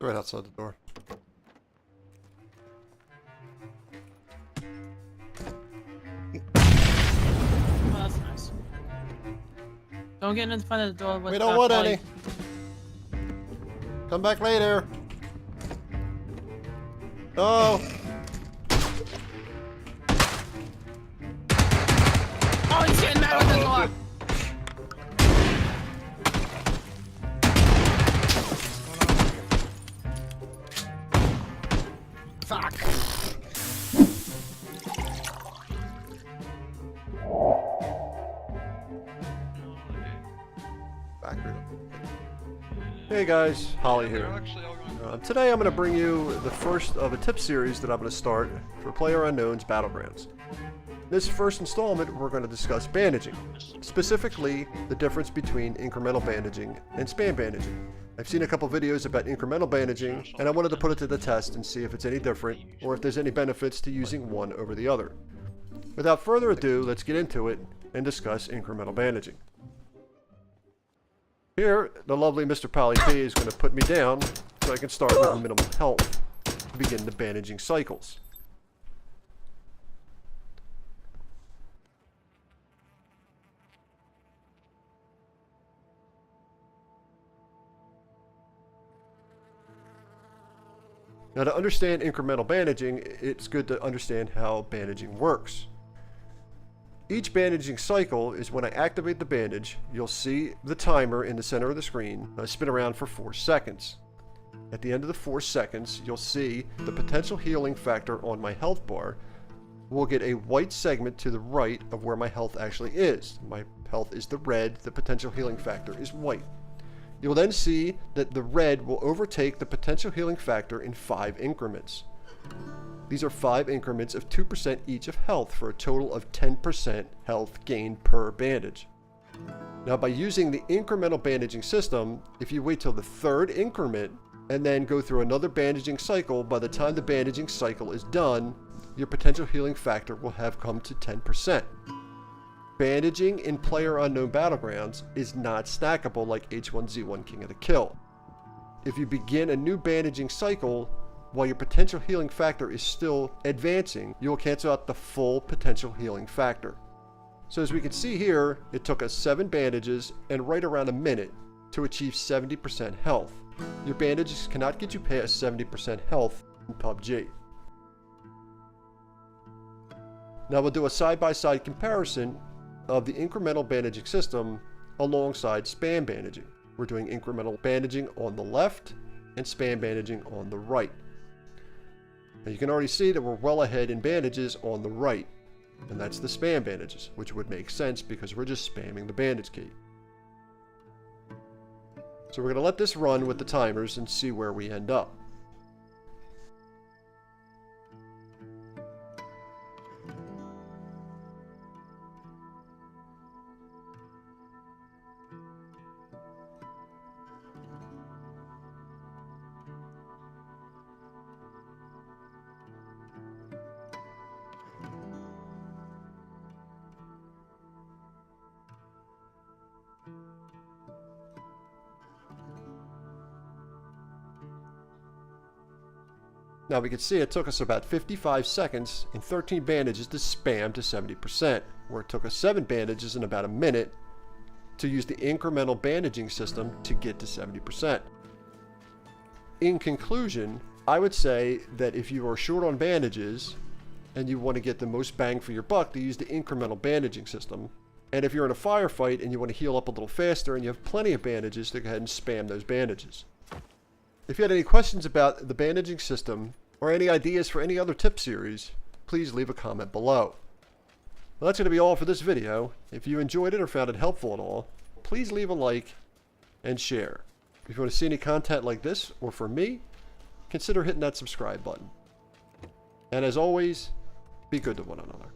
Right outside the door. Oh, that's nice. Don't get in front of the door with We don't want Polly. any. Come back later. Oh. Oh, he's getting mad with the door. Fuck. Hey guys, Holly here. Today I'm going to bring you the first of a tip series that I'm going to start for PlayerUnknown's Battlegrounds. This first installment we're going to discuss bandaging, specifically the difference between incremental bandaging and spam bandaging. I've seen a couple videos about incremental bandaging and I wanted to put it to the test and see if it's any different or if there's any benefits to using one over the other. Without further ado, let's get into it and discuss incremental bandaging. Here, the lovely Mr. Polly P is going to put me down so I can start with minimal health to begin the bandaging cycles. Now, to understand incremental bandaging, it's good to understand how bandaging works. Each bandaging cycle is when I activate the bandage, you'll see the timer in the center of the screen spin around for 4 seconds. At the end of the 4 seconds, you'll see the potential healing factor on my health bar will get a white segment to the right of where my health actually is. My health is the red, the potential healing factor is white. You'll then see that the red will overtake the potential healing factor in 5 increments. These are 5 increments of 2% each of health for a total of 10% health gain per bandage. Now, by using the incremental bandaging system, if you wait till the 3rd increment and then go through another bandaging cycle, by the time the bandaging cycle is done, your potential healing factor will have come to 10%. Bandaging in PlayerUnknown Battlegrounds is not stackable like H1Z1 King of the Kill. If you begin a new bandaging cycle, while your potential healing factor is still advancing, you will cancel out the full potential healing factor. So as we can see here, it took us 7 bandages and right around a minute to achieve 70% health. Your bandages cannot get you past 70% health in PUBG. Now we'll do a side-by-side comparison of the incremental bandaging system alongside spam bandaging. We're doing incremental bandaging on the left and spam bandaging on the right. Now you can already see that we're well ahead in bandages on the right, and that's the spam bandages, which would make sense because we're just spamming the bandage key. So we're going to let this run with the timers and see where we end up. Now we can see it took us about 55 seconds and 13 bandages to spam to 70%, where it took us 7 bandages in about a minute to use the incremental bandaging system to get to 70%. In conclusion, I would say that if you are short on bandages and you want to get the most bang for your buck, to use the incremental bandaging system. And if you're in a firefight and you want to heal up a little faster and you have plenty of bandages, to go ahead and spam those bandages. If you had any questions about the bandaging system or any ideas for any other tip series, please leave a comment below. Well, that's going to be all for this video. If you enjoyed it or found it helpful at all, please leave a like and share. If you want to see any content like this or from me, consider hitting that subscribe button. And as always, be good to one another.